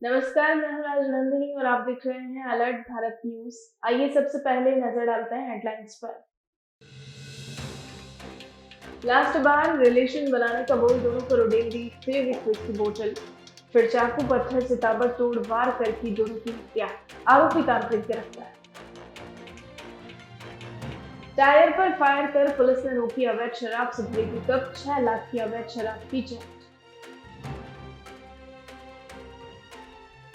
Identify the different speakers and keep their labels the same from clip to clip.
Speaker 1: नमस्कार, मैं हूं राजनंदिनी और आप देख रहे हैं अलर्ट भारत न्यूज। आइए सबसे पहले नजर डालते हैं हेडलाइंस पर। लास्ट बार रिलेशन बनाने का बोल दोनों को उड़ेल दी फेविक्विक की बोतल, फिर चाकू पत्थर से ताबड़तोड़ वार कर की दोनों की हत्या, आरोपी तांत्रिक गिरफ्तार। टायर पर फायर कर पुलिस ने रोकी अवैध शराब से भरी पिकअप, 6 लाख की अवैध शराब की जांच।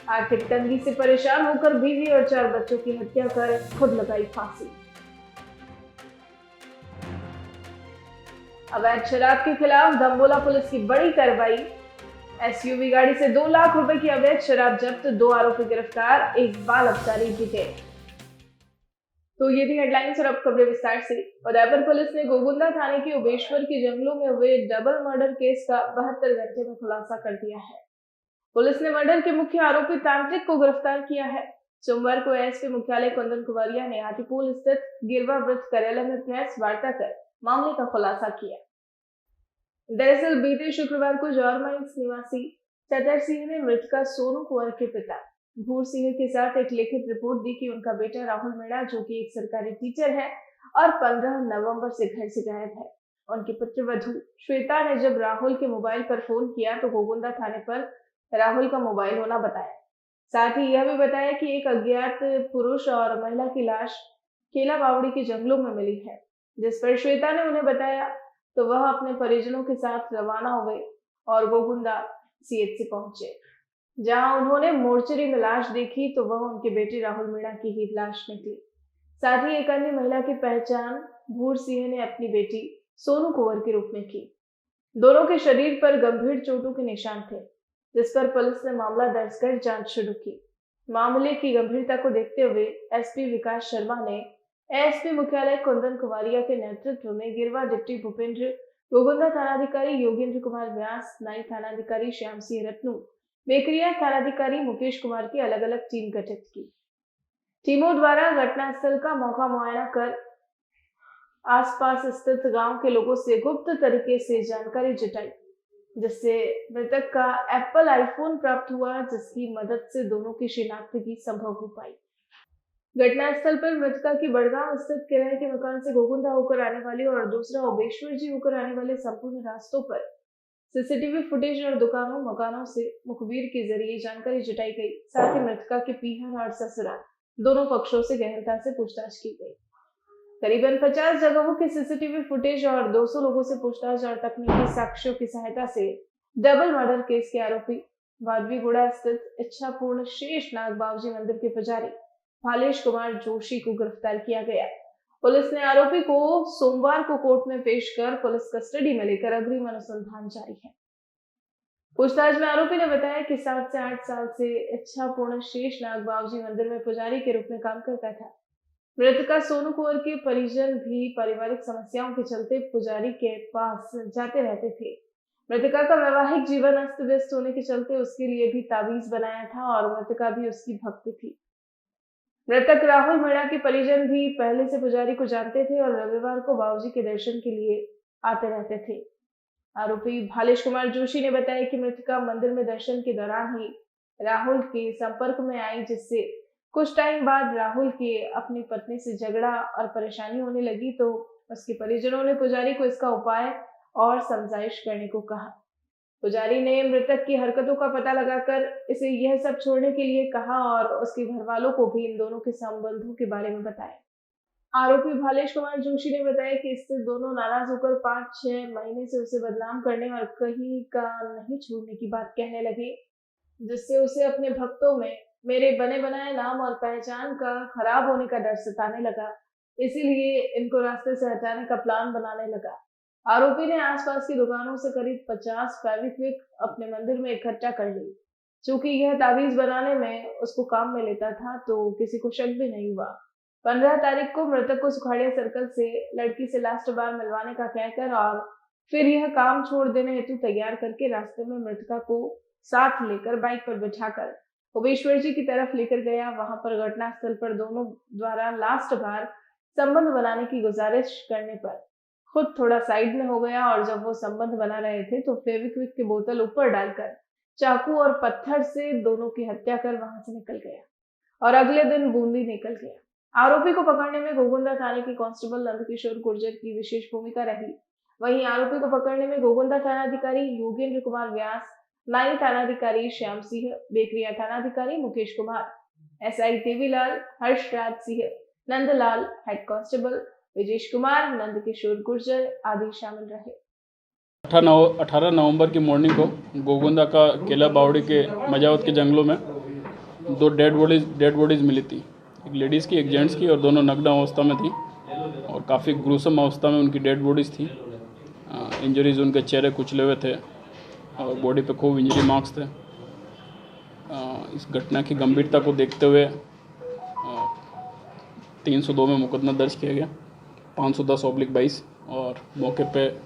Speaker 1: आर्थिक तंगी से परेशान होकर बीवी और 4 बच्चों की हत्या कर खुद लगाई फांसी। अवैध शराब के खिलाफ दंबोला पुलिस की बड़ी कार्रवाई, एसयूवी गाड़ी से 2 लाख रुपए की अवैध शराब जब्त, 2 आरोपी गिरफ्तार, एक बाल अपसारी भी थे। तो ये थी हेडलाइंस और अब खबरें विस्तार से। उदयपुर पुलिस ने गोगुंदा थाने के ओबेश्वर के जंगलों में हुए डबल मर्डर केस का 72 घंटे में खुलासा कर दिया है। पुलिस ने मर्डर के मुख्य आरोपी तांत्रिक को गिरफ्तार किया है। सोमवार को एसपी मुख्यालय कुंदन कुमारिया ने हाथीपुल स्थित गिरवा वृत्त कार्यालय में प्रेस वार्ता कर मामले का खुलासा किया। दरअसल बीते शुक्रवार को जौहर माइंस निवासी चतर सिंह ने मृतका सोनू कुंवर के पिता भूर सिंह के साथ एक लिखित रिपोर्ट दी कि उनका बेटा राहुल मीणा, जो कि एक सरकारी टीचर है और 15 नवंबर से घर से गायब है। उनकी पुत्रवधू श्वेता ने जब राहुल के मोबाइल पर फोन किया तो गोगुंदा थाने पर राहुल का मोबाइल होना बताया। साथ ही यह भी बताया कि एक अज्ञात पुरुष और महिला की लाश केला बावड़ी के जंगलों में मिली है, जिस पर श्वेता ने उन्हें बताया तो वह अपने परिजनों के साथ रवाना हुए और गोगुंदा सीएचसी पहुंचे। जहां उन्होंने मोर्चरी में लाश देखी तो वह उनके बेटे राहुल मीणा की ही लाश निकली। साथ ही एक अन्य महिला की पहचान भूर सिंह ने अपनी बेटी सोनू कुंवर के रूप में की। दोनों के शरीर पर गंभीर चोटों के निशान थे, जिस पर पुलिस ने मामला दर्ज कर जांच शुरू की। मामले की गंभीरता को देखते हुए एसपी विकास शर्मा ने एएसपी मुख्यालय कुंदन कुमारिया के नेतृत्व में गिरवा डिप्टी भूपेंद्र, गोगुंदा थानाधिकारी योगेंद्र कुमार व्यास, नाई थानाधिकारी श्याम सिंह रत्नू, बेकरिया थानाधिकारी मुकेश कुमार की अलग अलग टीम गठित की। टीमों द्वारा घटनास्थल का मौका मुआयना कर आसपास स्थित गांव के लोगों से गुप्त तरीके से जानकारी जुटाई, जिससे मृतक का एप्पल आईफोन प्राप्त हुआ, जिसकी मदद से दोनों की शिनाख्त संभव हो पाई। घटनास्थल पर मृतका की बड़गांव स्थित किराए के मकान से गोगुंदा होकर आने वाली और दूसरा ओबेश्वर जी होकर आने वाले संपूर्ण रास्तों पर सीसीटीवी फुटेज और दुकानों मकानों से मुखबिर के जरिए जानकारी जुटाई गई। साथ ही मृतका के पीहर और ससुराल दोनों पक्षों से गहनता से पूछताछ की गई। करीबन 50 जगहों के सीसीटीवी फुटेज और 200 लोगों से पूछताछ और तकनीकी साक्ष्यों की सहायता से डबल मर्डर केस के आरोपी वादवीगुड़ा स्थित इच्छापूर्ण शेषनाग बाबूजी मंदिर के पुजारी भालेश कुमार जोशी को गिरफ्तार किया गया। पुलिस ने आरोपी को सोमवार को कोर्ट में पेश कर पुलिस कस्टडी में लेकर अग्रिम अनुसंधान जारी है। पूछताछ में आरोपी ने बताया कि 7 से 8 साल से इच्छापूर्ण शेषनाग बाबूजी मंदिर में पुजारी के रूप में काम करता था। मृतका सोनू कुंवर के परिजन भी पारिवारिक समस्याओं के चलते पुजारी के पास जाते रहते थे। मृतका का वैवाहिक जीवन अस्त व्यस्त होने के चलते उसके लिए भी ताबीज बनाया था और मृतका भी उसकी भक्त थी। मृतक राहुल मीणा के परिजन भी पहले से पुजारी को जानते थे और रविवार को बाबूजी के दर्शन के लिए आते रहते थे। आरोपी भालेश कुमार जोशी ने बताया कि मृतका मंदिर में दर्शन के दौरान ही राहुल के संपर्क में आई, जिससे कुछ टाइम बाद राहुल के अपनी पत्नी से झगड़ा और परेशानी होने लगी तो उसके परिजनों ने पुजारी को इसका उपाय और समझाइश करने को कहा। पुजारी ने मृतक की हरकतों का पता लगाकर इसे यह सब छोड़ने के लिए कहा और उसके घर वालों को भी इन दोनों के संबंधों के बारे में बताया। आरोपी भालेश कुमार जोशी ने बताया कि इससे दोनों नाराज होकर 5-6 महीने से उसे बदनाम करने और कहीं का नहीं छोड़ने की बात कहने लगे, जिससे उसे अपने भक्तों में मेरे बने बनाए नाम और पहचान का खराब होने का डर सताने लगा, इसीलिए इनको रास्ते से हटाने का प्लान बनाने लगा। आरोपी ने आसपास की दुकानों से करीब 50 फेविक्विक अपने मंदिर में इकट्ठा कर ली। चूंकि यह ताबीज बनाने में उसको काम में लेता था तो किसी को शक भी नहीं हुआ। 15 तारीख को मृतक को सुखाड़िया सर्कल से लड़की से लास्ट बार मिलवाने का कहकर और फिर यह काम छोड़ देने हेतु तैयार करके रास्ते में मृतका को साथ लेकर बाइक पर बिठाकर ओबेश्वर जी की तरफ लेकर गया। वहां पर घटनास्थल पर दोनों द्वारा लास्ट बार संबंध बनाने की गुजारिश करने पर खुद थोड़ा साइड में हो गया और जब वो संबंध बना रहे थे तो फेविक्विक की बोतल ऊपर डालकर चाकू और पत्थर से दोनों की हत्या कर वहां से निकल गया और अगले दिन बूंदी निकल गया। आरोपी को पकड़ने में गोगुंदा थाने के कांस्टेबल नंदकिशोर गुर्जर की विशेष भूमिका रही। वहीं आरोपी को पकड़ने में गोगुंदा थानाधिकारी योगेंद्र कुमार व्यास, नाई थानाधिकारी श्याम सिंह, बेकरिया थानाधिकारी Mukesh Kumar, SI Devilal, Harshraj Singh, Nandlal, head constable Vijesh Kumar, Nandkishore Gurjar आदि शामिल रहे।
Speaker 2: 18 नवंबर की मॉर्निंग को गोगुंदा का केला बावड़ी के मजावत के जंगलों में दो डेड बॉडीज़ मिली थी। एक लेडीज़ की, एक जेंट्स की, और दोनों नग्न अवस्था में थी और काफ़ी ग्रूसम अवस्था में उनकी डेड बॉडीज़ थी। इंजरीज उनके चेहरे कुचले हुए थे और बॉडी पे खूब इंजरी मार्क्स थे। इस घटना की गंभीरता को देखते हुए 302 में मुकदमा दर्ज किया गया, 510/22, और मौके पे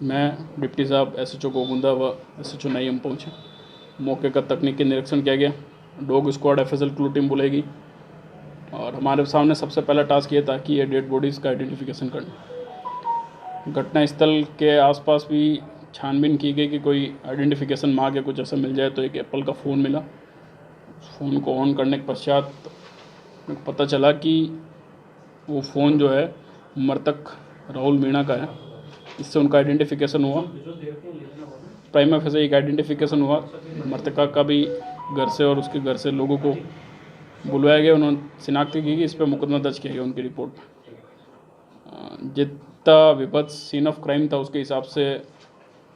Speaker 2: मैं, डिप्टी साहब, एसएचओ गोगुंदा व एसएचओ नईम पहुँचे। मौके का तकनीकी निरीक्षण किया गया। Dog squad FSL clue team बुलाई और हमारे सामने सबसे पहला टास्क ये था कि ये डेड बॉडीज़ का आइडेंटिफिकेशन करना। घटना स्थल के आसपास भी छानबीन की गई कि कोई आइडेंटिफिकेशन मार्क या कुछ ऐसा मिल जाए। तो एक एप्पल का फ़ोन मिला। उस फ़ोन को ऑन करने के पश्चात पता चला कि वो फ़ोन जो है मृतक राहुल मीणा का है। इससे उनका आइडेंटिफिकेशन हुआ। प्राइमा फेसे एक आइडेंटिफिकेशन हुआ। मृतका का भी घर से और उसके घर से लोगों को बुलवाया गया, उन्होंने शिनाख्ती की, इस पर मुकदमा दर्ज किया गया उनकी रिपोर्ट में। जितना विभत्स सीन ऑफ क्राइम था उसके हिसाब से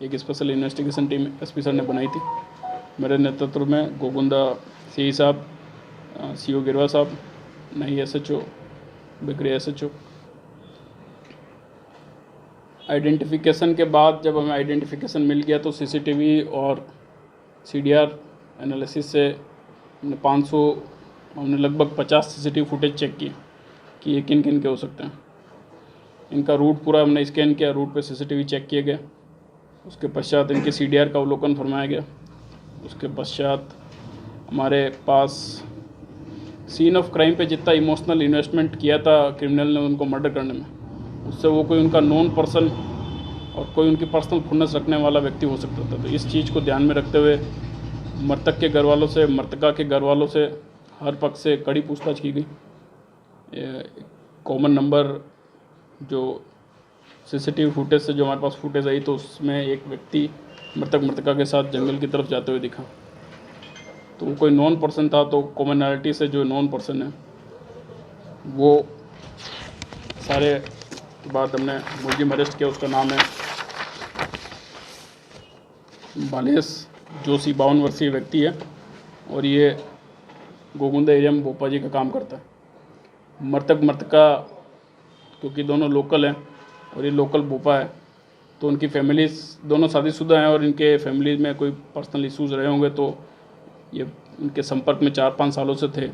Speaker 2: एक special investigation team SP sir ने बनाई थी। मेरे नेतृत्व में गोगुंदा सीई साहब, सीओ गिरवा साहब, नई एसएचओ, बेकरिया एसएचओ। आइडेंटिफिकेशन के बाद जब हमें आइडेंटिफिकेशन मिल गया तो सीसीटीवी और सीडीआर एनालिसिस से हमने लगभग 50 सीसीटीवी फुटेज चेक किए कि ये किन किन के हो सकते हैं। इनका रूट पूरा हमने स्कैन किया, रूट पे सीसीटीवी चेक किए गए। उसके पश्चात इनके सीडीआर का अवलोकन फरमाया गया। उसके पश्चात हमारे पास सीन ऑफ क्राइम पे जितना इमोशनल इन्वेस्टमेंट किया था क्रिमिनल ने उनको मर्डर करने में, उससे वो कोई उनका नॉन पर्सन और कोई उनकी पर्सनल खुन्नस रखने वाला व्यक्ति हो सकता था। तो इस चीज़ को ध्यान में रखते हुए मृतक के घर वालों से, मृतका के घर वालों से हर पक्ष से कड़ी पूछताछ की गई। कॉमन नंबर जो सीसीटीवी फुटेज से जो हमारे पास फुटेज आई तो उसमें एक व्यक्ति मृतका के साथ जंगल की तरफ जाते हुए दिखा। तो वो कोई नॉन पर्सन था। तो कॉमनैलिटी से जो नॉन पर्सन है वो सारे के बाद हमने मुलजिम अरेस्ट किया। उसका नाम है बालेश जोशी, 52 वर्षीय व्यक्ति है और ये गोगुंदा एरिया में भोपा जी का काम करता है। मृतका क्योंकि दोनों लोकल हैं और ये लोकल भोपा है तो उनकी फैमिलीज दोनों शादीशुदा हैं और इनके फैमिली में कोई पर्सनल इश्यूज़ रहे होंगे तो ये उनके संपर्क में 4-5 सालों से थे।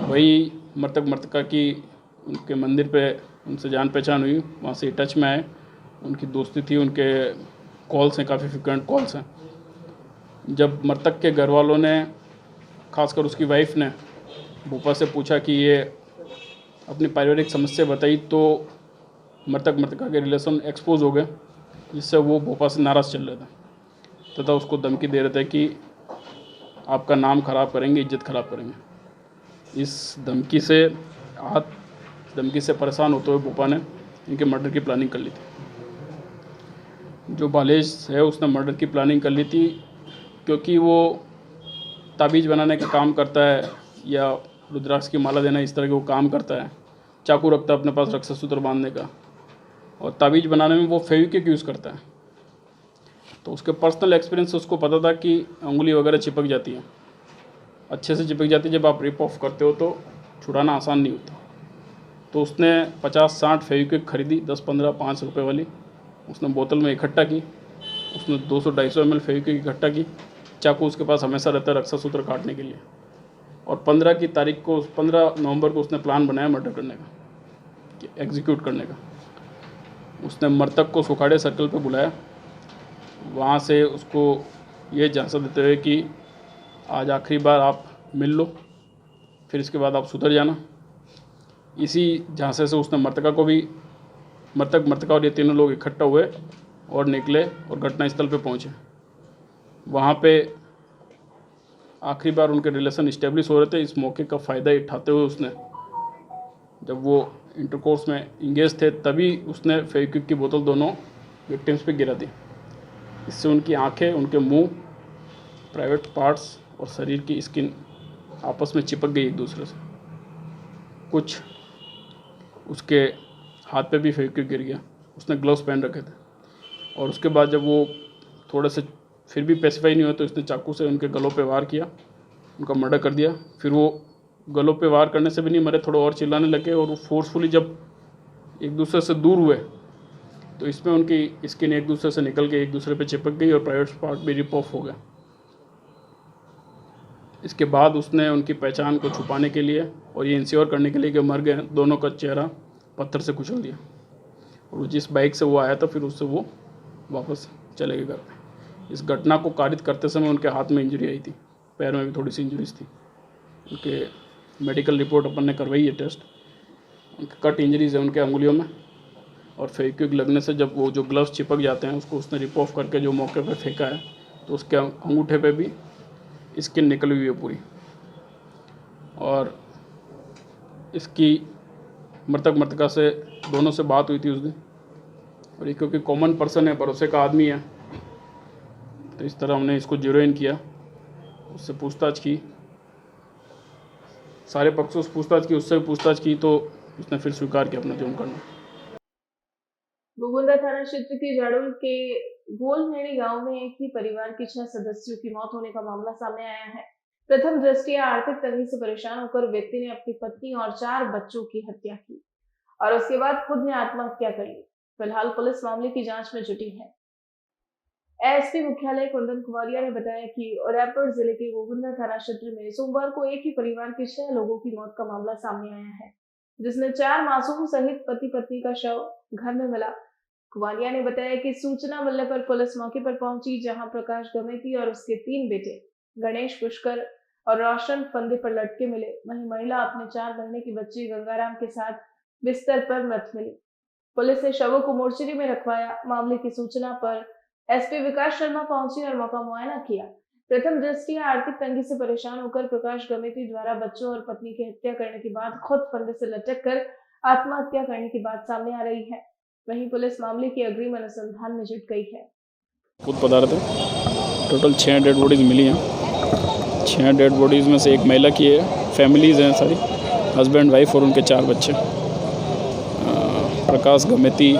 Speaker 2: वही मृतका की उनके मंदिर पे उनसे जान पहचान हुई, वहाँ से टच में आए, उनकी दोस्ती थी, उनके कॉल्स हैं, काफ़ी फ्रिक्वेंट कॉल्स हैं। जब मृतक के घर वालों ने, खासकर उसकी वाइफ ने, भोपा से पूछा कि ये अपनी पारिवारिक समस्या बताई तो मृतका के रिलेशन एक्सपोज हो गए, जिससे वो भोपा से नाराज़ चल रहे थे तथा उसको धमकी दे रहे थे कि आपका नाम खराब करेंगे, इज्जत खराब करेंगे। इस धमकी से परेशान होते हुए भोपा ने इनके मर्डर की प्लानिंग कर ली थी। जो बालेश है उसने मर्डर की प्लानिंग कर ली थी क्योंकि वो ताबीज़ बनाने का काम करता है या रुद्राक्ष की माला देना, इस तरह के वो काम करता है। चाकू रखता है अपने पास रक्षा सूत्र बांधने का, और ताबीज़ बनाने में वो फेविक्विक यूज़ करता है। तो उसके पर्सनल एक्सपीरियंस से उसको पता था कि उंगली वगैरह चिपक जाती है, अच्छे से चिपक जाती है। जब आप रिप ऑफ करते हो तो छुड़ाना आसान नहीं होता। तो उसने 50-60 फेविक्विक खरीदी, 10-15, 5 रुपये वाली। उसने बोतल में इकट्ठा की। उसने 200-250 ml फेविक्विक इकट्ठा की। चाकू उसके पास हमेशा रहता है रक्षा सूत्र काटने के लिए। और 15 नवंबर को उसने प्लान बनाया मर्डर करने का, एग्जीक्यूट करने का। उसने मृतक को सुखाड़े सर्कल पे बुलाया, वहाँ से उसको ये झांसा देते हुए कि आज आखिरी बार आप मिल लो, फिर इसके बाद आप सुधर जाना। इसी झांसे से उसने मृतका और ये तीनों लोग इकट्ठा हुए और निकले और घटनास्थल पे पहुँचे। वहाँ पे आखिरी बार उनके रिलेशन इस्टेब्लिश हो रहे थे। इस मौके का फ़ायदा उठाते हुए उसने, जब वो इंटरकोर्स में इंगेज थे, तभी उसने फेविक्विक की बोतल दोनों विक्टिम्स पे गिरा दी। इससे उनकी आंखें, उनके मुंह, प्राइवेट पार्ट्स और शरीर की स्किन आपस में चिपक गई एक दूसरे से। कुछ उसके हाथ पे भी फेविक्विक गिर गया। उसने ग्लव्स पहन रखे थे। और उसके बाद जब वो थोड़े से फिर भी पेसिफाई नहीं हुआ तो उसने चाकू से उनके गलों पे वार किया, उनका मर्डर कर दिया। फिर वो गलों पे वार करने से भी नहीं मरे, थोड़ा और चिल्लाने लगे और वो फोर्सफुली जब एक दूसरे से दूर हुए तो इसमें उनकी स्किन एक दूसरे से निकल के एक दूसरे पे चिपक गई और प्राइवेट पार्ट भी रिप ऑफ हो गया। इसके बाद उसने उनकी पहचान को छुपाने के लिए और ये इंश्योर करने के लिए कि मर गए, दोनों का चेहरा पत्थर से कुचल दिया। और जिस बाइक से वो आया था फिर उससे वो वापस चले गए घर पे। इस घटना को कारित करते समय उनके हाथ में इंजरी आई थी, पैर में भी थोड़ी सी इंजरीज थी। उनके मेडिकल रिपोर्ट अपन ने करवाई है टेस्ट। उनके कट इंजरीज है उनके अंगुलियों में, और फेविक्विक लगने से जब वो जो ग्लव्स चिपक जाते हैं उसको उसने रिप ऑफ करके जो मौके पे फेंका है तो उसके अंगूठे पे भी स्किन निकली हुई है पूरी। और इसकी मृतका से दोनों से बात हुई थी उस दिन, और ये क्योंकि कॉमन पर्सन है, भरोसे का आदमी है, तो इस तरह हमने इसको जीरो इन किया। उससे पूछताछ की, सारे पक्षों से पूछताछ की, उससे भी पूछताछ की तो उसने फिर स्वीकार किया अपना जुर्म करना।
Speaker 1: गोगुंदा थाना क्षेत्र के जाडोल के गोलनेड़ी गांव में एक ही परिवार के 6 सदस्यों की मौत होने का मामला सामने आया है। प्रथम दृष्टया आर्थिक तंगी से परेशान होकर व्यक्ति ने अपनी पत्नी और 4 बच्चों की हत्या की और उसके बाद खुद ने आत्महत्या कर ली। फिलहाल पुलिस मामले की जांच में जुटी है। एसपी मुख्यालय कुंदन कुमारिया ने बताया कि उदयपुर जिले के गोगुंदा थाना क्षेत्र में सोमवार को एक ही परिवार के 6 लोगों की मौत का मामला सामने आया है, जिसमें 4 मासूम सहित पति पत्नी का शव घर में मिला। कुमारिया ने बताया कि सूचना मिलने पर पुलिस मौके पर पहुंची, जहां प्रकाश गमेती और उसके 3 बेटे गणेश, पुष्कर और रोशन फंदे पर लटके मिले। वहीं महिला अपने 4 महीने के बच्चे गंगाराम के साथ बिस्तर पर मृत मिली। पुलिस ने शवों को मोर्चरी में रखवाया। मामले की सूचना पर एसपी विकास शर्मा पहुंची और मौका मुआयना किया। प्रथम दृष्टया आर्थिक तंगी से परेशान होकर प्रकाश गमेती द्वारा बच्चों और पत्नी की हत्या करने के बाद खुद फंदे से लटक कर आत्महत्या करने की बात सामने आ रही है। वहीं पुलिस मामले की अग्रिम अनुसंधान में जुट गई है।
Speaker 2: खुद बता रहे थे टोटल 6 डेड बॉडीज़ मिली हैं। 6 डेड बॉडीज़ में से एक महिला की है। फैमिलीज़ हैं सारी, हस्बैंड वाइफ और उनके 4 बच्चे। प्रकाश गमेती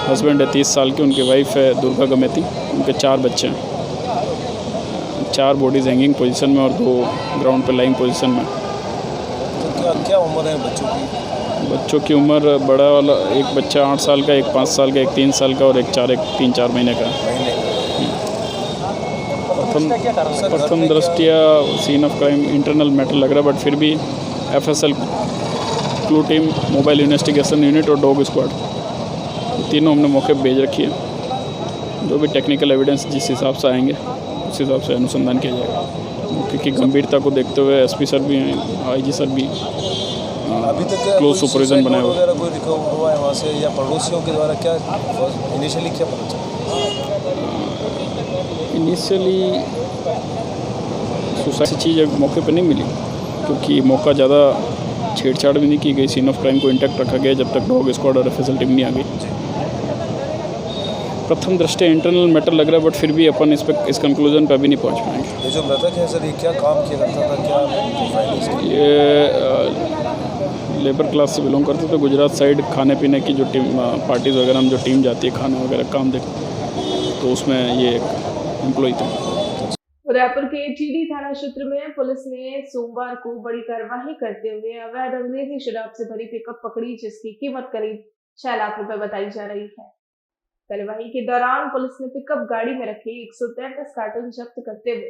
Speaker 2: हस्बैंड है 30 साल की, उनकी वाइफ है दुर्गा गमेती, उनके 4 बच्चे हैं। 4 बॉडीज़ हैंगिंग पोजीशन में और 2 ग्राउंड पे लाइंग पोजीशन में।
Speaker 3: तो क्या उम्र है बच्चों की?
Speaker 2: बच्चों की उम्र, बड़ा वाला एक बच्चा 8 साल का, एक 5 साल का, एक 3 साल का और एक 3-4 महीने का। प्रथम दृष्टया scene of crime internal matter लग रहा है, बट फिर भी FSL clue team, mobile investigation unit और डॉग स्क्वाड तीनों हमने मौके पर भेज रखी है। जो भी टेक्निकल एविडेंस जिस हिसाब से आएंगे उस हिसाब से अनुसंधान किया जाएगा। मौके की गंभीरता को देखते हुए SP सर भी हैं, IG सर भी
Speaker 3: अभी तक
Speaker 2: क्लोज सुपरविजन बनाए हुए।
Speaker 3: वगैरह कोई रिकवर हुआ है वहाँ से, या पड़ोसियों के द्वारा क्या इनिशियली क्या पता चला?
Speaker 2: इनिशियली सुसाइड चीज़ मौके पर नहीं मिली, क्योंकि मौका ज़्यादा छेड़छाड़ भी नहीं की गई। सीन ऑफ क्राइम को इंटैक्ट रखा गया जब तक डॉग स्क्वाड और FSL टीम नहीं आ गई। प्रथम दृष्टया इंटरनल मैटर लग रहा है, बट फिर भी अपन इस कंक्लूजन पर अभी नहीं पहुंच पाएंगे।
Speaker 3: ये जो मृतक है सर, ये क्या काम किया करता था, क्या प्रोफाइल है?
Speaker 2: ये लेबर क्लास से बिलोंग करते थे। गुजरात साइड खाने पीने की जो टीम, पार्टीज़ वगैरह में जो टीम जाती है खाना वगैरह काम देख, तो उसमें ये एक एम्प्लॉय थे।
Speaker 1: उदयपुर के TD थाना क्षेत्र में पुलिस ने सोमवार को बड़ी कार्रवाई करते हुए अवैध अंग्रेजी शराब से भरी पिकअप पकड़ी, जिसकी कीमत करीब 6 लाख रुपए बताई जा रही है। कार्रवाई के दौरान पुलिस ने पिकअप गाड़ी में रखे 133 कार्टून जब्त करते हुए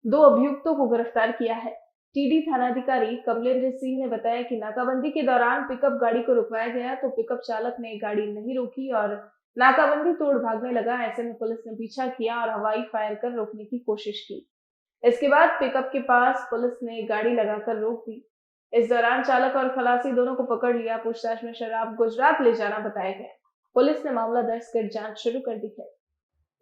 Speaker 1: 2 अभियुक्तों को गिरफ्तार किया है। TD थानाधिकारी कमलेंद्र सिंह ने बताया कि नाकाबंदी के दौरान पिकअप गाड़ी को रुकवाया गया तो पिकअप चालक ने गाड़ी नहीं रोकी और नाकाबंदी तोड़ भागने लगा। ऐसे में पुलिस ने पीछा किया और हवाई फायर कर रोकने की कोशिश की। इसके बाद पिकअप के पास पुलिस ने गाड़ी लगाकर रोक दी। इस दौरान चालक और खलासी दोनों को पकड़ लिया। पूछताछ में शराब गुजरात ले जाना बताया गया। पुलिस ने मामला दर्ज कर जांच शुरू कर दी है।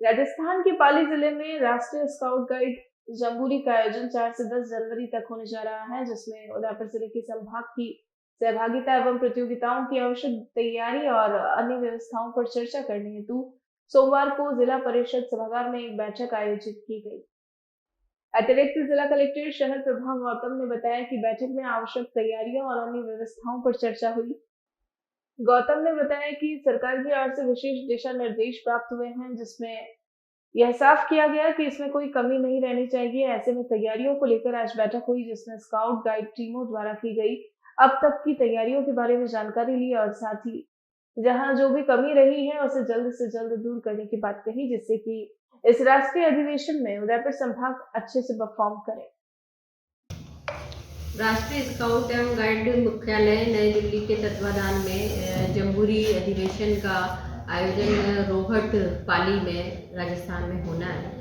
Speaker 1: राजस्थान के पाली जिले में राष्ट्रीय स्काउट गाइड जम्बूरी का आयोजन 4 से 10 जनवरी तक होने जा रहा है, जिसमें उदयपुर जिले के संभाग की सहभागिता एवं प्रतियोगिताओं की आवश्यक तैयारी और अन्य व्यवस्थाओं पर चर्चा करने हेतु सोमवार को जिला परिषद सभागार में एक बैठक आयोजित की गई। अतिरिक्त जिला कलेक्टर शहर प्रभा गौतम ने बताया कि बैठक में आवश्यक तैयारियों और अन्य व्यवस्थाओं पर चर्चा हुई। गौतम ने बताया कि सरकार की ओर से विशेष दिशा निर्देश प्राप्त हुए हैं, जिसमें यह साफ किया गया कि इसमें कोई कमी नहीं रहनी चाहिए। ऐसे में तैयारियों को लेकर आज बैठक हुई, जिसमें स्काउट गाइड टीमों द्वारा की गई अब तक की तैयारियों के बारे में जानकारी ली और साथ ही जहां जो भी कमी रही है उसे जल्द से जल्द दूर करने की बात कही, जिससे कि इस राष्ट्रीय अधिवेशन में उदयपुर संभाग अच्छे से परफॉर्म करे।
Speaker 4: राष्ट्रीय स्काउट एवं गाइड मुख्यालय नई दिल्ली के तत्वाधान में जम्बूरी अधिवेशन का आयोजन रोहट पाली में राजस्थान में होना है।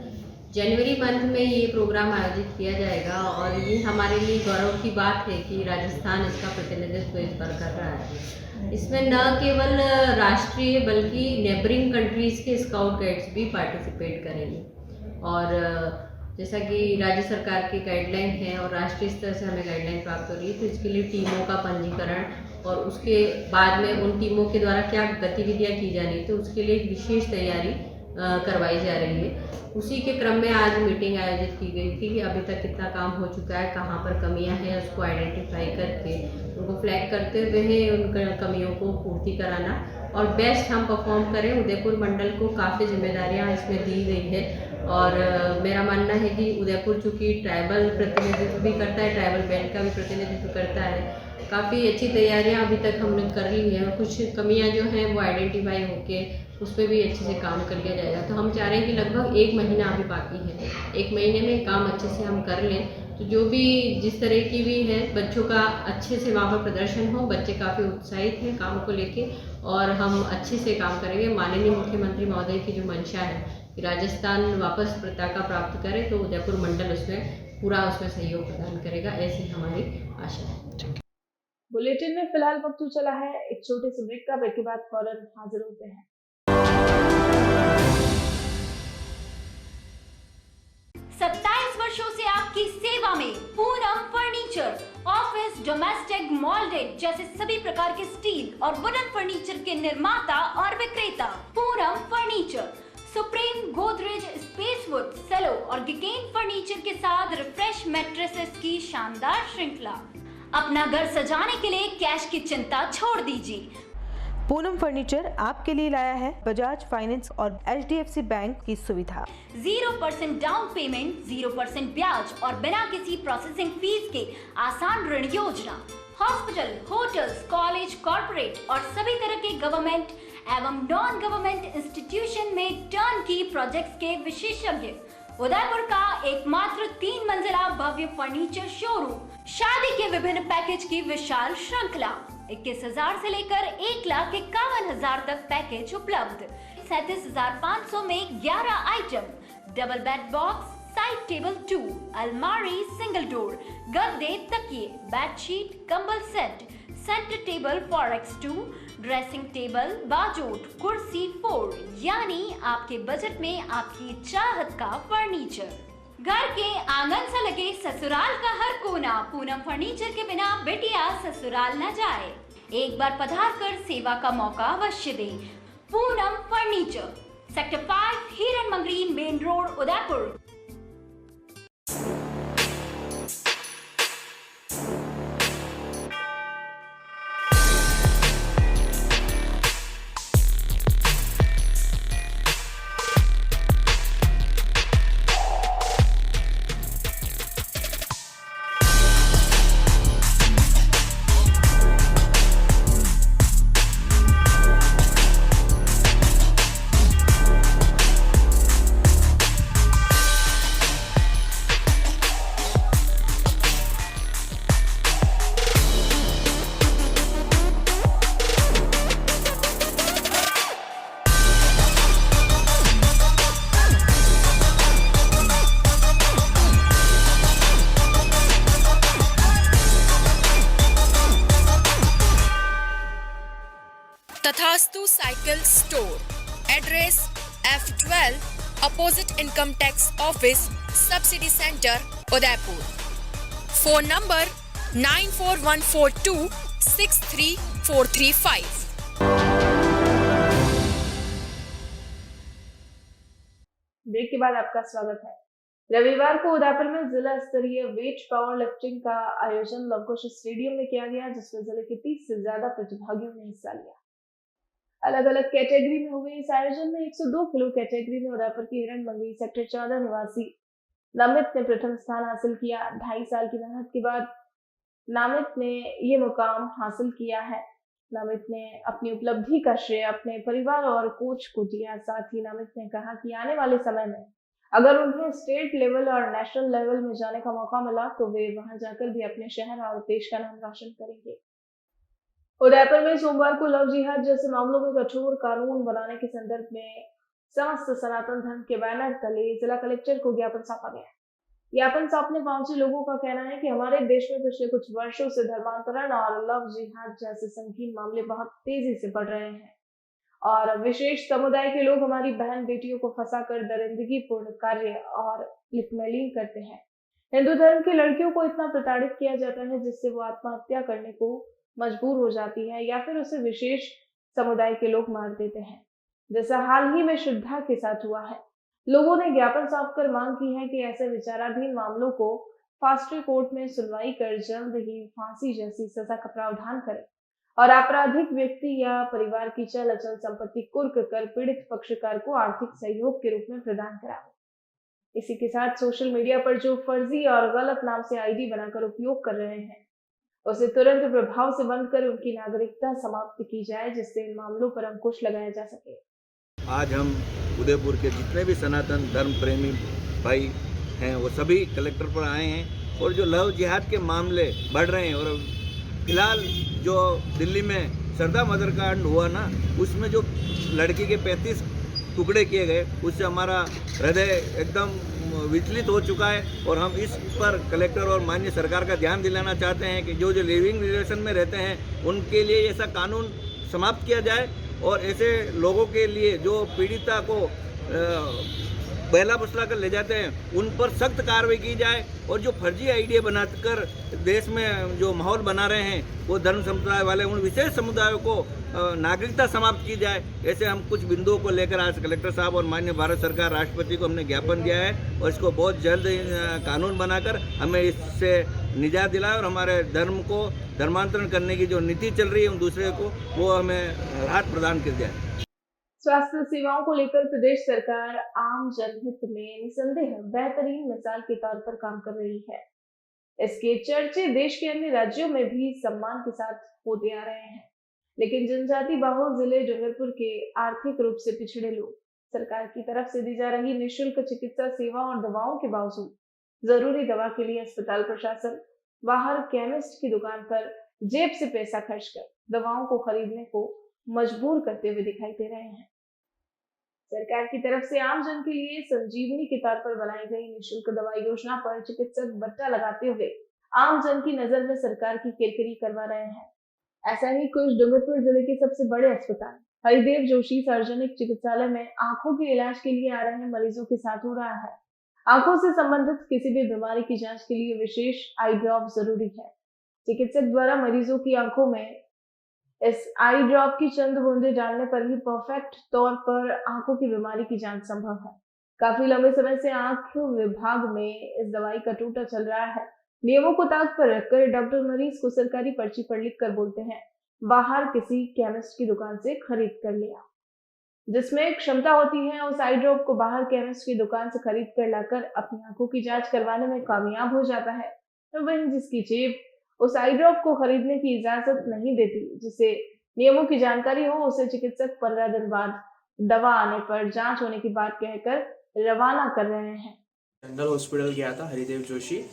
Speaker 4: जनवरी मंथ में ये प्रोग्राम आयोजित किया जाएगा और ये हमारे लिए गौरव की बात है कि राजस्थान इसका प्रतिनिधित्व इस पर कर रहा है। इसमें न केवल राष्ट्रीय बल्कि नेबरिंग कंट्रीज़ के स्काउट गाइड्स भी पार्टिसिपेट करेंगे और जैसा कि राज्य सरकार की गाइडलाइन है और राष्ट्रीय स्तर से हमें गाइडलाइन प्राप्त हो रही है, तो इसके लिए टीमों का पंजीकरण और उसके बाद में उन टीमों के द्वारा क्या गतिविधियां की जा रही, तो उसके लिए एक विशेष तैयारी करवाई जा रही है। उसी के क्रम में आज मीटिंग आयोजित की गई थी कि अभी तक कितना काम हो चुका है, कहाँ पर कमियां हैं, उसको आइडेंटिफाई करके उनको फ्लैग करते हुए उन कमियों को पूर्ति कराना और बेस्ट हम परफॉर्म करें। उदयपुर मंडल को काफ़ी जिम्मेदारियां इसमें दी गई है और मेरा मानना है कि उदयपुर चूँकि ट्राइबल प्रतिनिधित्व भी करता है, ट्राइबल बैंड का भी प्रतिनिधित्व करता है, काफ़ी अच्छी तैयारियां अभी तक हमने कर ली हैं। कुछ कमियां जो हैं वो आइडेंटिफाई होके उस पर भी अच्छे से काम कर लिया जाएगा। तो हम चाह रहे हैं कि लगभग 1 महीना अभी बाकी है, 1 महीने में काम अच्छे से हम कर लें। तो जो भी जिस तरह की भी है बच्चों का अच्छे से वहाँ पर प्रदर्शन हो, बच्चे काफ़ी उत्साहित हैं काम को लेके और हम अच्छे से काम करेंगे। माननीय मुख्यमंत्री महोदय की जो मंशा है कि राजस्थान वापस पताका प्राप्त करे, तो उदयपुर मंडल उसमें पूरा सहयोग प्रदान करेगा, ऐसी हमारी आशा है।
Speaker 1: बुलेटिन में फिलहाल वक्त चला है एक छोटे से ब्रेक का, ब्रेक के बाद फौरन हाजिर होते हैं।
Speaker 5: 27 वर्षों से आपकी सेवा में पूनम फर्नीचर, ऑफिस, डोमेस्टिक, मॉल्डेड जैसे सभी प्रकार के स्टील और वुडन फर्नीचर के निर्माता और विक्रेता। Poonam furniture supreme, Godrej, Spacewood, Cello और गिगेन फर्नीचर के साथ रिफ्रेश मैट्रेसेस की शानदार श्रृंखला। अपना घर सजाने के लिए कैश की चिंता छोड़ दीजिए।
Speaker 6: पूनम फर्नीचर आपके लिए लाया है बजाज फाइनेंस और HDFC बैंक की सुविधा।
Speaker 5: 0% डाउन पेमेंट, 0% ब्याज और बिना किसी प्रोसेसिंग फीस के आसान ऋण योजना। हॉस्पिटल, होटल्स, कॉलेज, कॉर्पोरेट और सभी तरह के गवर्नमेंट एवं नॉन गवर्नमेंट इंस्टीट्यूशन में टर्न की प्रोजेक्ट्स के विशेषज्ञ। उदयपुर का एकमात्र 3 मंजिला भव्य फर्नीचर शोरूम। शादी के विभिन्न पैकेज की विशाल श्रृंखला। 21,000 से लेकर 1,51,000 तक पैकेज उपलब्ध। 37,500 में 11 item, double bed box, side table 2, अलमारी, सिंगल डोर, गद्दे, तकिए, बेडशीट, कंबल set, centre table 4x2, dressing table, बाजोट, कुर्सी 4, यानी आपके बजट में आपकी चाहत का फर्नीचर। घर के आंगन से लगे ससुराल का हर कोना। पूनम फर्नीचर के बिना बेटिया ससुराल न जाए। एक बार पधार कर सेवा का मौका अवश्य दें। पूनम फर्नीचर, सेक्टर 5, हिरन Mangri, main road, Udaipur.
Speaker 7: Tathastu cycle store, address F12 opposite income tax office, subsidy centre, Udaipur. Phone number 9414263435।
Speaker 1: Break के बाद आपका स्वागत है। रविवार को उदयपुर में जिला स्तरीय वेट पावर लिफ्टिंग का आयोजन लवकुश स्टेडियम में किया गया, जिसमें जिले के 30 से ज्यादा प्रतिभागियों ने हिस्सा लिया। अलग अलग कैटेगरी में हुए इस आयोजन में 102 किलो कैटेगरी में उदयपुर की हिरण मंगई सेक्टर 14 निवासी नामित ने प्रथम स्थान हासिल किया। 2.5 साल की मेहनत के बाद नामित ने ये मुकाम हासिल किया है। नामित ने अपनी उपलब्धि का श्रेय अपने परिवार और कोच को दिया। साथ ही नामित ने कहा कि आने वाले समय में अगर उन्हें स्टेट लेवल और नेशनल लेवल में जाने का मौका मिला तो वे वहां जाकर भी अपने शहर और देश का नाम रोशन करेंगे। उदयपुर में सोमवार को लव जिहाद जैसे मामलों में कठोर कानून बनाने के संदर्भ में समस्त सनातन धर्म के बैनर तले जिला कलेक्टर को ज्ञापन सौंपा गया। ज्ञापन सौंपने पहुंचे लोगों का कहना है कि हमारे देश में पिछले कुछ वर्षों से धर्मांतरण और लव जिहाद जैसे संगीन मामले बहुत तेजी से बढ़ रहे हैं और विशेष समुदाय के लोग हमारी बहन बेटियों को फंसाकर दरिंदगी पूर्ण कार्य और लिखमलीन करते हैं। हिंदू धर्म की लड़कियों को इतना प्रताड़ित किया जाता है जिससे वो आत्महत्या करने को मजबूर हो जाती है या फिर उसे विशेष समुदाय के लोग मार देते हैं, जैसा हाल ही में श्रद्धा के साथ हुआ है। लोगों ने ज्ञापन सौंपकर मांग की है कि ऐसे विचाराधीन मामलों को फास्ट ट्रैक कोर्ट में सुनवाई कर जल्द ही फांसी जैसी सजा का प्रावधान करें और आपराधिक व्यक्ति या परिवार की चल अचल संपत्ति कुर्क कर पीड़ित पक्षकार को आर्थिक सहयोग के रूप में प्रदान कराएं। इसी के साथ सोशल मीडिया पर जो फर्जी और गलत नाम से आईडी बनाकर उपयोग कर रहे हैं उसे तुरंत प्रभाव से बंद कर उनकी नागरिकता समाप्त की जाए, जिससे इन मामलों पर अंकुश लगाया जा सके।
Speaker 8: आज हम उदयपुर के जितने भी सनातन धर्म प्रेमी भाई हैं वो सभी कलेक्टर पर आए हैं और जो लव जिहाद के मामले बढ़ रहे हैं और फिलहाल जो दिल्ली में सरदा मदर कांड हुआ ना, उसमें जो लड़की के 35 टुकड़े किए गए उससे हमारा हृदय एकदम विचलित हो चुका है और हम इस पर कलेक्टर और माननीय सरकार का ध्यान दिलाना चाहते हैं कि जो लिविंग रिलेशन में रहते हैं उनके लिए ऐसा कानून समाप्त किया जाए और ऐसे लोगों के लिए जो पीड़िता को बहला फुसला कर ले जाते हैं उन पर सख्त कार्रवाई की जाए और जो फर्जी आईडी बनाकर देश में जो माहौल बना रहे हैं वो धर्म समुदाय वाले उन विशेष समुदायों को नागरिकता समाप्त की जाए। ऐसे हम कुछ बिंदुओं को लेकर आज कलेक्टर साहब और माननीय भारत सरकार राष्ट्रपति को हमने ज्ञापन दिया है और इसको बहुत जल्द कानून बनाकर हमें इससे निजात दिलाए और हमारे धर्म को धर्मांतरण करने की जो नीति चल रही है उन दूसरे को वो हमें राहत प्रदान कर जाए।
Speaker 1: स्वास्थ्य सेवाओं को लेकर प्रदेश सरकार आम जनहित में निसंदेह बेहतरीन मिसाल के तौर पर काम कर रही है। इसके चर्चे देश के अन्य राज्यों में भी सम्मान के साथ होते आ रहे हैं, लेकिन जनजाति बहुल जिले डूंगरपुर के आर्थिक रूप से पिछड़े लोग सरकार की तरफ से दी जा रही निःशुल्क चिकित्सा सेवा और दवाओं के बावजूद जरूरी दवा के लिए अस्पताल प्रशासन बाहर केमिस्ट की दुकान पर जेब से पैसा खर्च कर दवाओं को खरीदने को मजबूर करते हुए दिखाई दे रहे हैं। सरकार की तरफ से आम जन के लिए संजीवनी के तौर पर बनाई गई निःशुल्क दवा योजना पर चिकित्सक बट्टा लगाते हुए आम जन की नजर में सरकार की किरकिरी करवा रहे हैं। ऐसा ही कुछ डूंगरपुर जिले के सबसे बड़े अस्पताल हरिदेव जोशी सार्वजनिक चिकित्सालय में आंखों के इलाज के लिए आ रहे मरीजों के साथ हो रहा है। आंखों से संबंधित किसी भी बीमारी की जांच के लिए विशेष आई ड्रॉप जरूरी है। चिकित्सक द्वारा मरीजों की आंखों में इस आई ड्रॉप की चंद बूंदे डालने पर ही परफेक्ट तौर पर आंखों की बीमारी की जांच संभव है। काफी लंबे समय से आंख विभाग में इस दवाई का टूटा चल रहा है। नियमों को ताक पर रखकर डॉक्टर मरीज को सरकारी पर्ची पर लिख कर बोलते हैं बाहर किसी केमिस्ट की दुकान से खरीद कर लिया, जिसमें क्षमता होती है उस आई ड्रॉप को बाहर केमिस्ट की दुकान से खरीद कर लाकर अपनी आंखों की जांच करवाने में कामयाब हो जाता है। तो वहीं जिसकी जेब उस आई ड्रॉप को खरीदने की इजाजत नहीं देती, जिसे नियमों की जानकारी हो, उसे चिकित्सक 15 दिन बाद दवा आने पर जांच होने की बात कहकर रवाना कर रहे हैं।
Speaker 9: जनरल हॉस्पिटल गया था हरिदेव जोशी,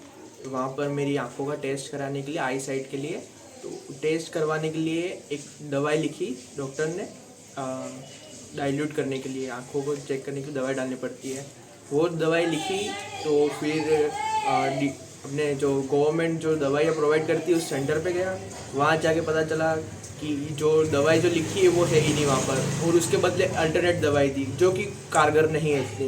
Speaker 9: वहाँ पर मेरी आंखों का टेस्ट कराने के लिए, आई साइट के लिए, तो टेस्ट करवाने के लिए एक दवाई लिखी डॉक्टर ने, डाइल्यूट करने के लिए, आंखों को चेक करने के लिए दवाई डालनी पड़ती है। वो दवाई लिखी तो फिर अपने जो गवर्नमेंट जो दवाइयाँ प्रोवाइड करती है उस सेंटर पे गया, वहाँ जाके पता चला कि जो दवाई जो लिखी है वो है ही नहीं वहाँ पर, और उसके बदले अल्टरनेट दवाई दी जो कि कारगर नहीं है इतनी।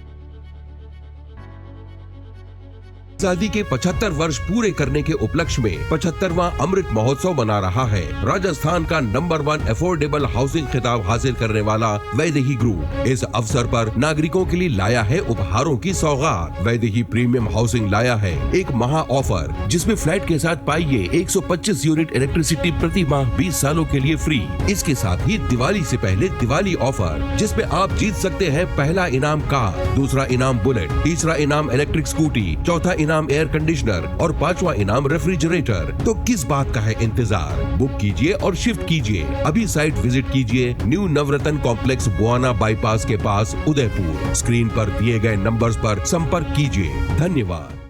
Speaker 10: आजादी के 75 वर्ष पूरे करने के उपलक्ष्य में 75वां अमृत महोत्सव मना रहा है। राजस्थान का नंबर 1 अफोर्डेबल हाउसिंग खिताब हासिल करने वाला वैदेही ग्रुप इस अवसर पर नागरिकों के लिए लाया है उपहारों की सौगात। वैदेही प्रीमियम हाउसिंग लाया है एक महा ऑफर, जिसमें फ्लैट के साथ पाइए 125 यूनिट इलेक्ट्रिसिटी प्रति माह 20 सालों के लिए फ्री। इसके साथ ही दिवाली से पहले दिवाली ऑफर, जिसमें आप जीत सकते हैं पहला इनाम कार, दूसरा इनाम बुलेट, तीसरा इनाम इलेक्ट्रिक स्कूटी, चौथा इनाम एयर कंडीशनर और 5वां इनाम रेफ्रिजरेटर। तो किस बात का है इंतजार? बुक कीजिए और शिफ्ट कीजिए। अभी साइट विजिट कीजिए न्यू नवरत्न कॉम्प्लेक्स बुआना बाईपास के पास उदयपुर। स्क्रीन पर दिए गए नंबर्स पर संपर्क कीजिए। धन्यवाद।